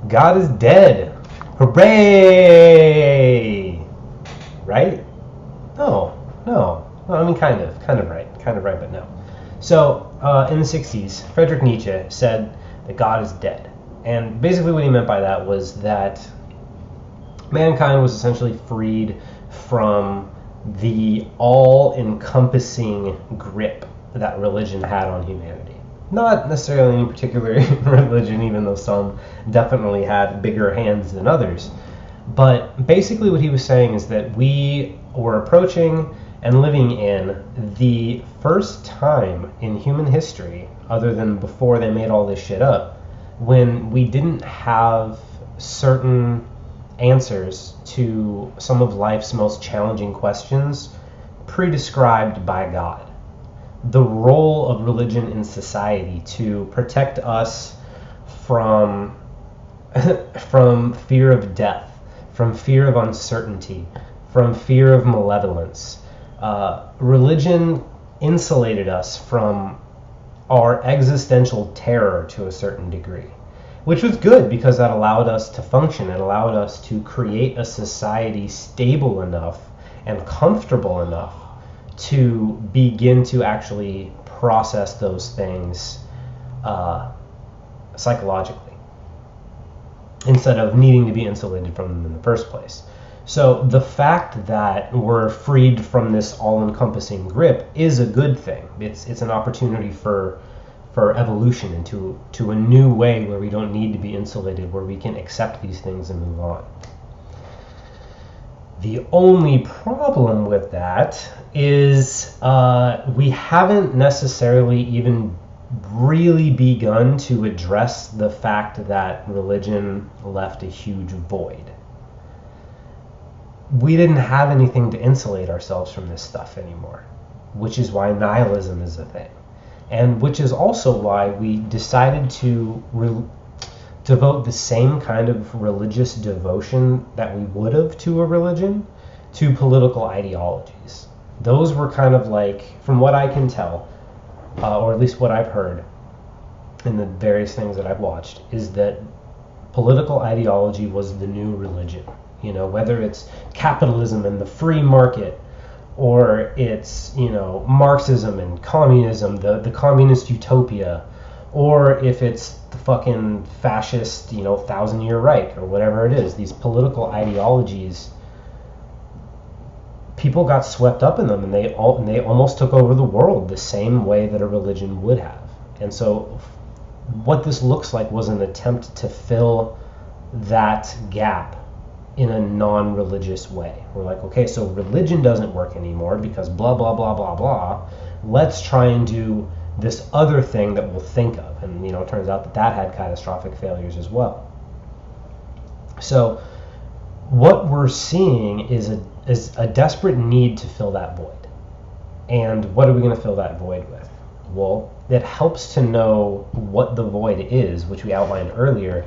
God is dead. Hooray! Right? No. Well, I mean, kind of right, but no. So, in the 60s, Friedrich Nietzsche said that God is dead. And basically what he meant by that was that mankind was essentially freed from the all-encompassing grip that religion had on humanity. Not necessarily any particular religion, even though some definitely had bigger hands than others. But basically what he was saying is that we were approaching and living in the first time in human history, other than before they made all this shit up, when we didn't have certain answers to some of life's most challenging questions pre-described by God. The role of religion in society to protect us from fear of death, from fear of uncertainty, from fear of malevolence. Religion insulated us from our existential terror to a certain degree, which was good because that allowed us to function. It allowed us to create a society stable enough and comfortable enough to begin to actually process those things psychologically, instead of needing to be insulated from them in the first place. So the fact that we're freed from this all-encompassing grip is a good thing. It's an opportunity for evolution into a new way where we don't need to be insulated, where we can accept these things and move on. The only problem with that is we haven't necessarily even really begun to address the fact that religion left a huge void. We didn't have anything to insulate ourselves from this stuff anymore, which is why nihilism is a thing. And which is also why we decided to devote the same kind of religious devotion that we would have to a religion to political ideologies. Those were kind of like, from what I can tell, or at least what I've heard in the various things that I've watched, is that political ideology was the new religion. You know, whether it's capitalism and the free market, or it's, you know, Marxism and communism, the communist utopia, or if it's the fucking fascist, you know, 1,000-year Reich, or whatever it is, these political ideologies, people got swept up in them, and they almost took over the world the same way that a religion would have. And so what this looks like was an attempt to fill that gap in a non-religious way. We're like, okay, so religion doesn't work anymore because blah, blah, blah, blah, blah. Let's try and do this other thing that we'll think of. And, you know, it turns out that that had catastrophic failures as well. So what we're seeing is a desperate need to fill that void. And what are we going to fill that void with? Well, it helps to know what the void is, which we outlined earlier,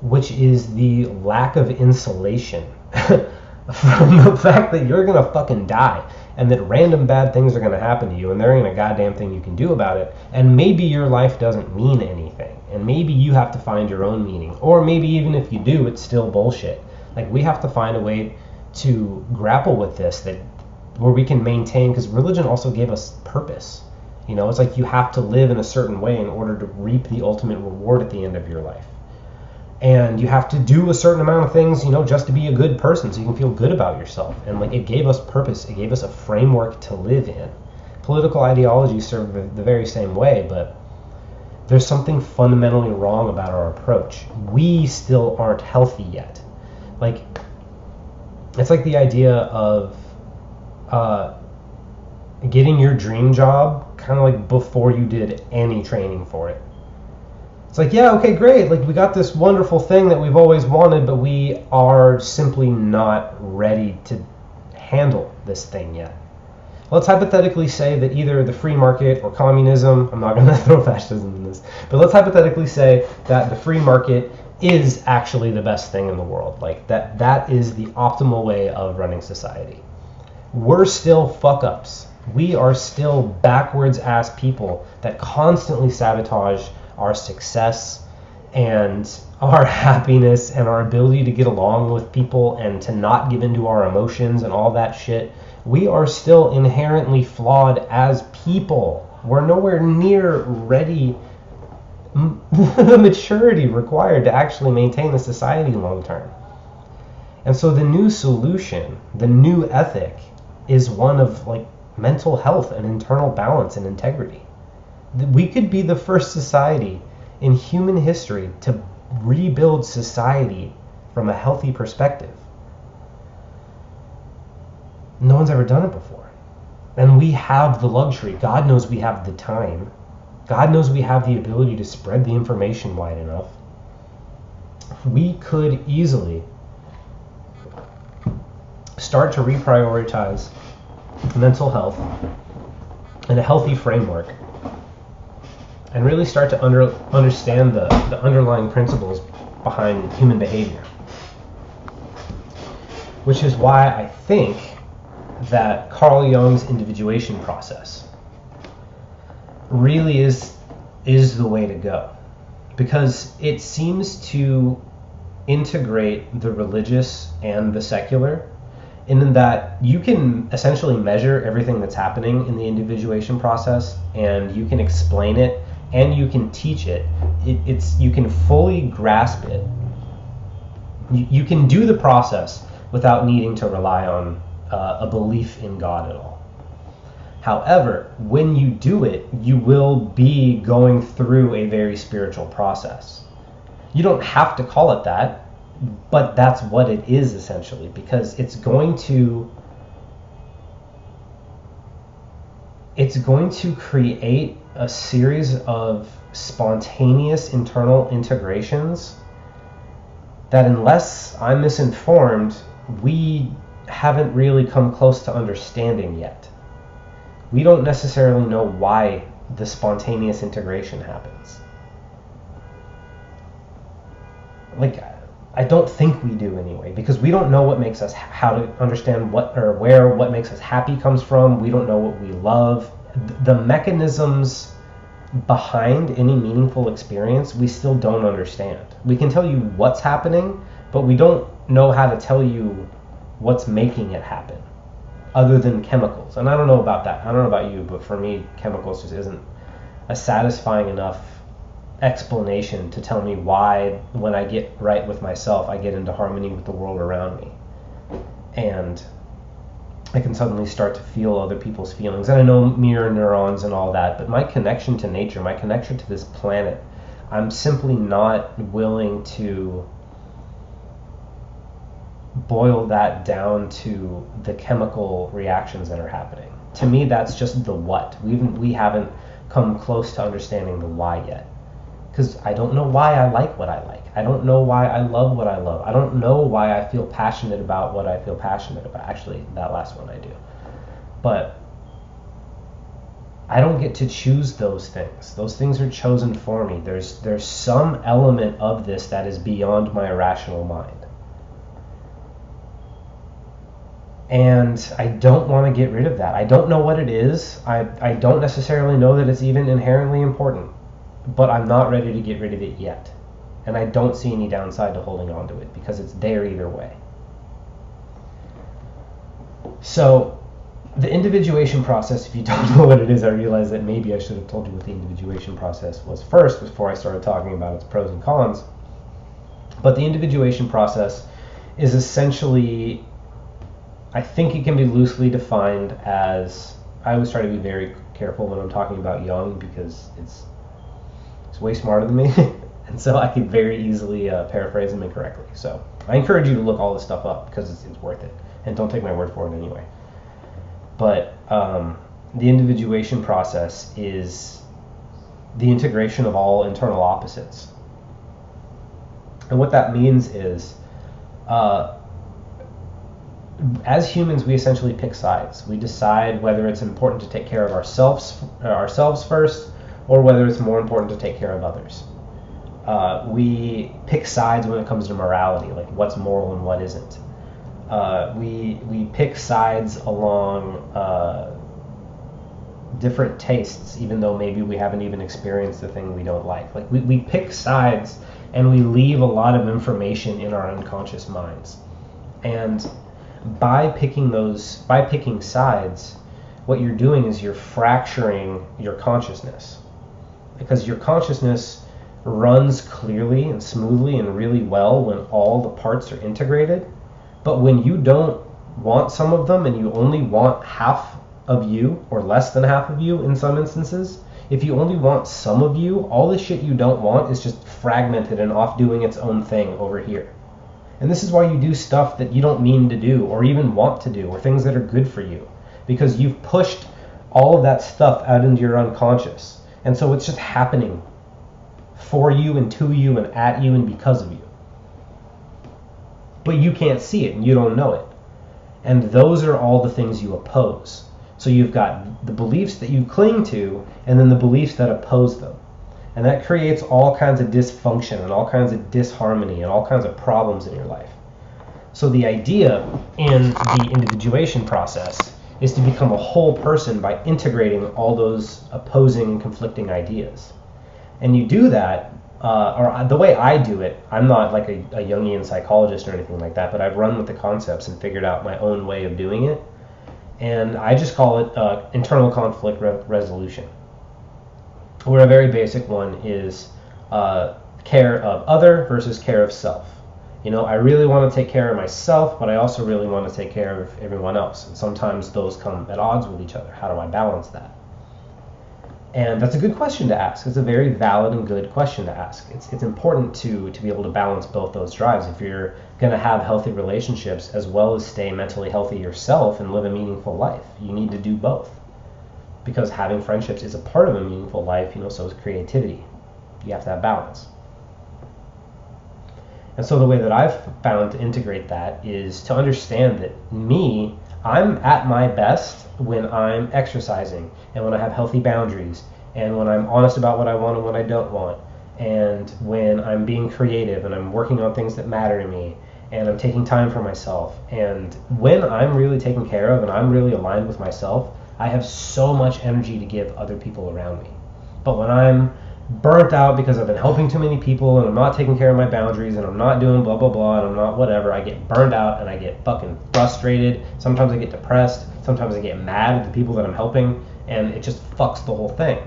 which is the lack of insulation from the fact that you're going to fucking die, and that random bad things are going to happen to you, and there ain't a goddamn thing you can do about it, and maybe your life doesn't mean anything, and maybe you have to find your own meaning, or maybe even if you do, it's still bullshit. Like, we have to find a way to grapple with this, that where we can maintain, because religion also gave us purpose. You know, it's like you have to live in a certain way in order to reap the ultimate reward at the end of your life. And you have to do a certain amount of things, you know, just to be a good person, so you can feel good about yourself. And like, it gave us purpose. It gave us a framework to live in. Political ideologies serve the very same way, but there's something fundamentally wrong about our approach. We still aren't healthy yet. Like, it's like the idea of getting your dream job kind of like before you did any training for it. It's like, yeah, okay, great. Like, we got this wonderful thing that we've always wanted, but we are simply not ready to handle this thing yet. Let's hypothetically say that either the free market or communism, I'm not going to throw fascism in this, but let's hypothetically say that the free market is actually the best thing in the world. Like, that is the optimal way of running society. We're still fuck-ups. We are still backwards-ass people that constantly sabotage our success and our happiness and our ability to get along with people and to not give into our emotions and all that shit, we are still inherently flawed as people. We're nowhere near ready the maturity required to actually maintain a society long term. And so the new solution, the new ethic, is one of like mental health and internal balance and integrity. We could be the first society in human history to rebuild society from a healthy perspective. No one's ever done it before. And we have the luxury. God knows we have the time. God knows we have the ability to spread the information wide enough. We could easily start to reprioritize mental health in a healthy framework and really start to understand the underlying principles behind human behavior. Which is why I think that Carl Jung's individuation process really is the way to go, because it seems to integrate the religious and the secular, in that you can essentially measure everything that's happening in the individuation process, and you can explain it, and you can teach it. You can fully grasp it. You can do the process without needing to rely on a belief in God at all. However, when you do it, you will be going through a very spiritual process. You don't have to call it that, but that's what it is essentially, because it's going to create a series of spontaneous internal integrations that, unless I'm misinformed, we haven't really come close to understanding yet. We don't necessarily know why the spontaneous integration happens. Like, I don't think we do anyway, because we don't know what makes us, how to understand what or where what makes us happy comes from. We don't know what we love. The mechanisms behind any meaningful experience, we still don't understand. We can tell you what's happening, but we don't know how to tell you what's making it happen, other than chemicals. And I don't know about that. I don't know about you, but for me, chemicals just isn't a satisfying enough explanation to tell me why, when I get right with myself, I get into harmony with the world around me. And I can suddenly start to feel other people's feelings. And I know mirror neurons and all that, but my connection to nature, my connection to this planet, I'm simply not willing to boil that down to the chemical reactions that are happening. To me, that's just the what. We haven't come close to understanding the why yet. Because I don't know why I like what I like. I don't know why I love what I love. I don't know why I feel passionate about what I feel passionate about. Actually, that last one I do. But I don't get to choose those things. Those things are chosen for me. There's some element of this that is beyond my rational mind. And I don't want to get rid of that. I don't know what it is. I don't necessarily know that it's even inherently important. But I'm not ready to get rid of it yet. And I don't see any downside to holding on to it, because it's there either way. So the individuation process, if you don't know what it is, I realize that maybe I should have told you what the individuation process was first before I started talking about its pros and cons. But the individuation process is essentially, I think it can be loosely defined as, I always try to be very careful when I'm talking about Jung, because it's way smarter than me, and so I could very easily paraphrase him incorrectly. So I encourage you to look all this stuff up, because it's worth it, and don't take my word for it anyway. But the individuation process is the integration of all internal opposites. And what that means is, as humans, we essentially pick sides. We decide whether it's important to take care of ourselves first, or whether it's more important to take care of others. We pick sides when it comes to morality, like what's moral and what isn't. We pick sides along different tastes, even though maybe we haven't even experienced the thing we don't like. Like we pick sides and we leave a lot of information in our unconscious minds. And by picking sides, what you're doing is you're fracturing your consciousness, because your consciousness runs clearly and smoothly and really well when all the parts are integrated. But when you don't want some of them and you only want half of you, or less than half of you in some instances, if you only want some of you, all the shit you don't want is just fragmented and off doing its own thing over here. And this is why you do stuff that you don't mean to do or even want to do, or things that are good for you, because you've pushed all of that stuff out into your unconscious. And so it's just happening for you and to you and at you and because of you. But you can't see it and you don't know it. And those are all the things you oppose. So you've got the beliefs that you cling to, and then the beliefs that oppose them. And that creates all kinds of dysfunction and all kinds of disharmony and all kinds of problems in your life. So the idea in the individuation process is to become a whole person by integrating all those opposing and conflicting ideas. And you do that, or the way I do it, I'm not like a Jungian psychologist or anything like that, but I've run with the concepts and figured out my own way of doing it. And I just call it internal conflict resolution, where a very basic one is care of other versus care of self. You know, I really want to take care of myself, but I also really want to take care of everyone else. And sometimes those come at odds with each other. How do I balance that? And that's a good question to ask. It's a very valid and good question to ask. It's important to be able to balance both those drives. If you're going to have healthy relationships as well as stay mentally healthy yourself and live a meaningful life, you need to do both. Because having friendships is a part of a meaningful life, you know, so is creativity. You have to have balance. And so the way that I've found to integrate that is to understand that I'm at my best when I'm exercising and when I have healthy boundaries and when I'm honest about what I want and what I don't want, and when I'm being creative and I'm working on things that matter to me and I'm taking time for myself. And when I'm really taken care of and I'm really aligned with myself, I have so much energy to give other people around me. But when I'm burnt out because I've been helping too many people and I'm not taking care of my boundaries and I'm not doing blah blah blah and I'm not whatever, I get burned out and I get fucking frustrated. Sometimes I get depressed, sometimes I get mad at the people that I'm helping, and it just fucks the whole thing.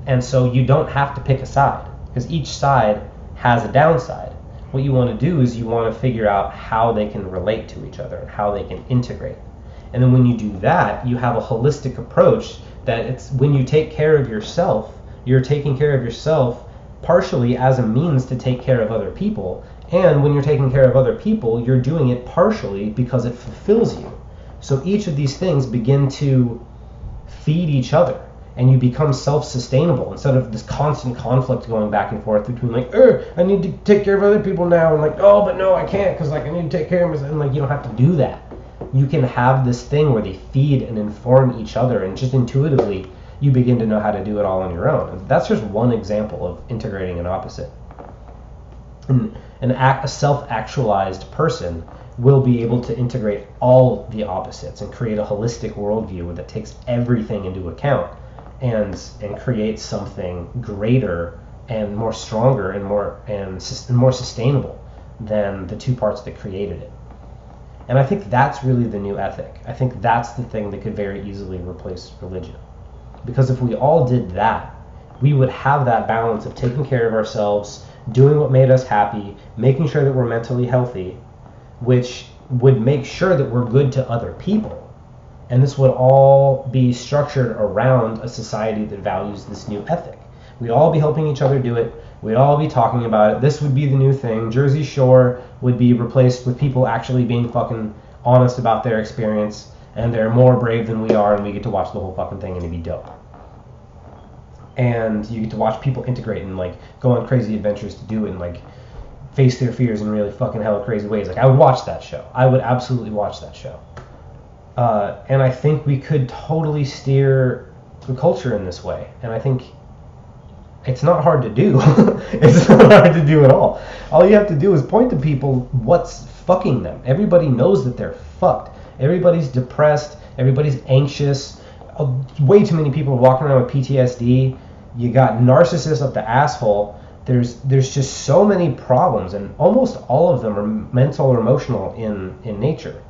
And so you don't have to pick a side, because each side has a downside. What you want to do is you want to figure out how they can relate to each other and how they can integrate. And then when you do that, you have a holistic approach that it's when you take care of yourself, you're taking care of yourself partially as a means to take care of other people. And when you're taking care of other people, you're doing it partially because it fulfills you. So each of these things begin to feed each other, and you become self-sustainable instead of this constant conflict going back and forth between like, I need to take care of other people now, and like, oh, but no, I can't because like I need to take care of myself. And like, you don't have to do that. You can have this thing where they feed and inform each other, and just intuitively you begin to know how to do it all on your own. And that's just one example of integrating an opposite. And a self-actualized person will be able to integrate all the opposites and create a holistic worldview that takes everything into account and creates something greater and more stronger and more sustainable than the two parts that created it. And I think that's really the new ethic. I think that's the thing that could very easily replace religion. Because if we all did that, we would have that balance of taking care of ourselves, doing what made us happy, making sure that we're mentally healthy, which would make sure that we're good to other people. And this would all be structured around a society that values this new ethic. We'd all be helping each other do it. We'd all be talking about it. This would be the new thing. Jersey Shore would be replaced with people actually being fucking honest about their experience, and they're more brave than we are, and we get to watch the whole fucking thing, and it'd be dope. And you get to watch people integrate and like go on crazy adventures to do it and like face their fears in really fucking hella crazy ways. Like I would watch that show. I would absolutely watch that show. And I think we could totally steer the culture in this way. And I think it's not hard to do. It's not hard to do at all. All you have to do is point to people what's fucking them. Everybody knows that they're fucked. Everybody's depressed. Everybody's anxious. Way too many people are walking around with PTSD. You got narcissists up the asshole there's just so many problems, and almost all of them are mental or emotional in nature.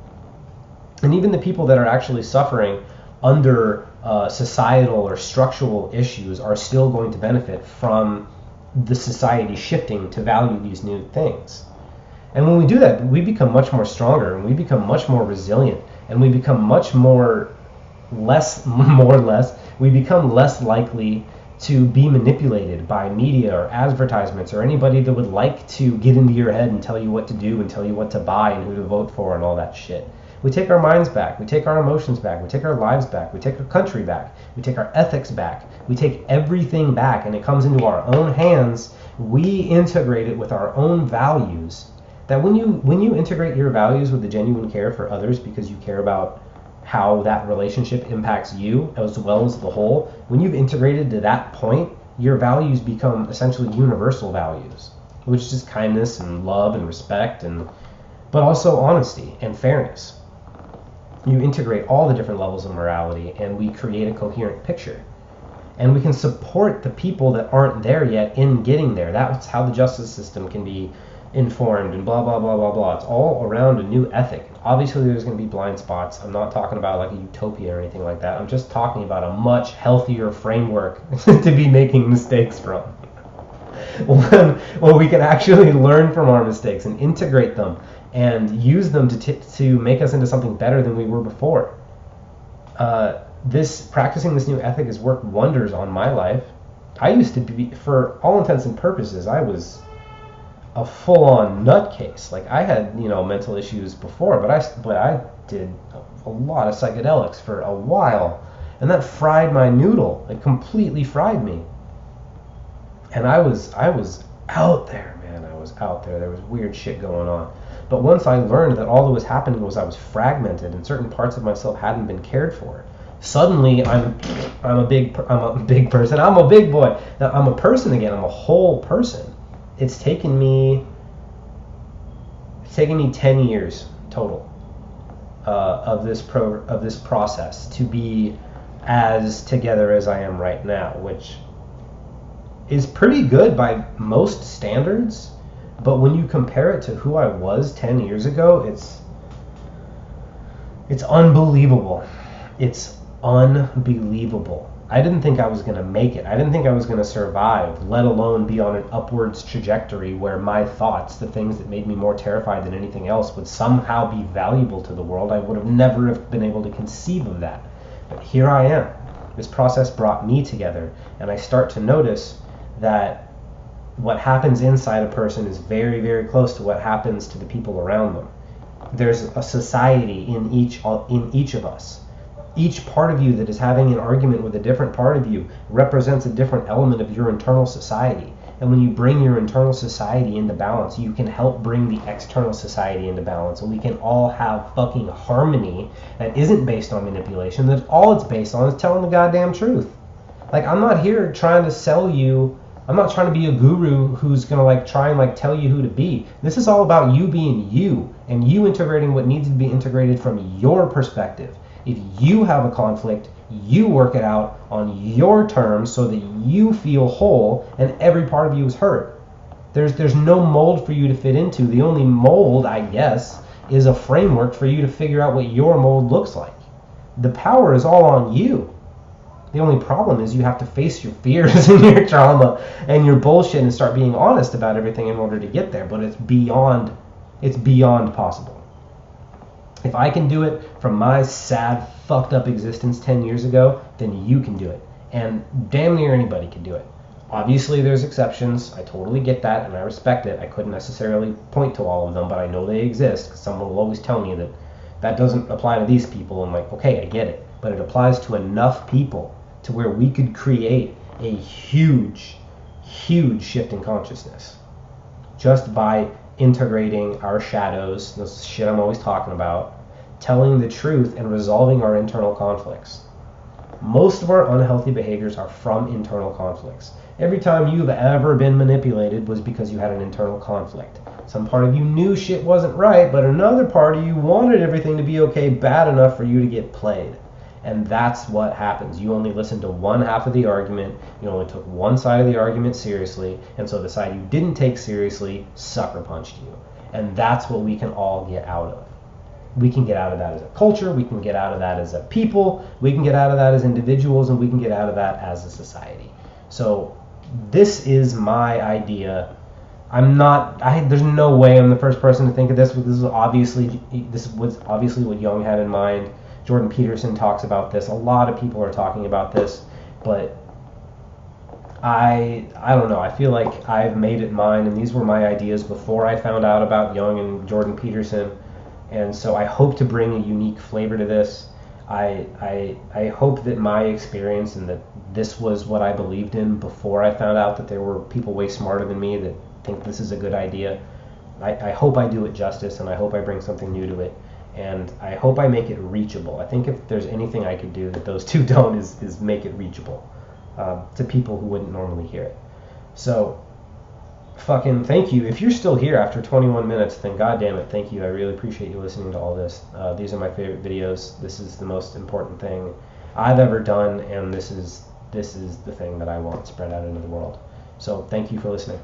And even the people that are actually suffering under societal or structural issues are still going to benefit from the society shifting to value these new things. And when we do that, we become much more stronger, and we become much more resilient, and we become much more or less, we become less likely to be manipulated by media or advertisements or anybody that would like to get into your head and tell you what to do and tell you what to buy and who to vote for and all that shit. We take our minds back, we take our emotions back, we take our lives back, we take our country back, we take our ethics back, we take everything back, and it comes into our own hands. We integrate it with our own values. That when you integrate your values with a genuine care for others because you care about how that relationship impacts you as well as the whole, when you've integrated to that point, your values become essentially universal values, which is just kindness and love and respect, but also honesty and fairness. You integrate all the different levels of morality, and we create a coherent picture. And we can support the people that aren't there yet in getting there. That's how the justice system can be informed and blah, blah, blah, blah, blah. It's all around a new ethic. Obviously, there's going to be blind spots. I'm not talking about like a utopia or anything like that. I'm just talking about a much healthier framework to be making mistakes from. Well, we can actually learn from our mistakes and integrate them and use them to make us into something better than we were before. Practicing this new ethic has worked wonders on my life. I used to be, for all intents and purposes, I was a full-on nutcase. Like, I had, mental issues before, but I did a lot of psychedelics for a while, and that fried my noodle. It completely fried me. And I was out there, man. I was out there. There was weird shit going on. But once I learned that all that was happening was I was fragmented and certain parts of myself hadn't been cared for, suddenly I'm a big person. I'm a big boy. Now I'm a person again. I'm a whole person. It's taken me 10 years total of this process to be as together as I am right now, which is pretty good by most standards. But when you compare it to who I was 10 years ago, it's unbelievable. It's unbelievable. I didn't think I was going to make it. I didn't think I was going to survive, let alone be on an upwards trajectory where my thoughts, the things that made me more terrified than anything else, would somehow be valuable to the world. I would have never have been able to conceive of that. But here I am. This process brought me together, and I start to notice that what happens inside a person is very, very close to what happens to the people around them. There's a society in each of us. Each part of you that is having an argument with a different part of you represents a different element of your internal society. And when you bring your internal society into balance, you can help bring the external society into balance. And we can all have fucking harmony that isn't based on manipulation. That all it's based on is telling the goddamn truth. Like, I'm not here trying to sell you. I'm not trying to be a guru who's going to try and tell you who to be. This is all about you being you and you integrating what needs to be integrated from your perspective. If you have a conflict, you work it out on your terms so that you feel whole and every part of you is heard. There's no mold for you to fit into. The only mold, I guess, is a framework for you to figure out what your mold looks like. The power is all on you. The only problem is you have to face your fears and your trauma and your bullshit and start being honest about everything in order to get there. But it's beyond possible. If I can do it from my sad, fucked up existence 10 years ago, then you can do it. And damn near anybody can do it. Obviously, there's exceptions. I totally get that, and I respect it. I couldn't necessarily point to all of them, but I know they exist, because someone will always tell me that doesn't apply to these people. I'm like, okay, I get it. But it applies to enough people to where we could create a huge, huge shift in consciousness just by integrating our shadows, this shit I'm always talking about, telling the truth and resolving our internal conflicts. Most of our unhealthy behaviors are from internal conflicts. Every time you've ever been manipulated was because you had an internal conflict. Some part of you knew shit wasn't right, but another part of you wanted everything to be okay bad enough for you to get played. And that's what happens. You only listened to one half of the argument, you only took one side of the argument seriously, and so the side you didn't take seriously sucker punched you. And that's what we can all get out of. We can get out of that as a culture, we can get out of that as a people, we can get out of that as individuals, and we can get out of that as a society. So this is my idea. There's no way I'm the first person to think of this, but this was obviously what Jung had in mind. Jordan Peterson talks about this. A lot of people are talking about this, but I don't know. I feel like I've made it mine, and these were my ideas before I found out about Jung and Jordan Peterson. And so I hope to bring a unique flavor to this. I hope that my experience and that this was what I believed in before I found out that there were people way smarter than me that think this is a good idea. I hope I do it justice, and I hope I bring something new to it. And I hope I make it reachable. I think if there's anything I could do that those two don't is make it reachable to people who wouldn't normally hear it. So fucking thank you. If you're still here after 21 minutes, then goddamn it, thank you. I really appreciate you listening to all this. These are my favorite videos. This is the most important thing I've ever done, and this is the thing that I want spread out into the world. So thank you for listening.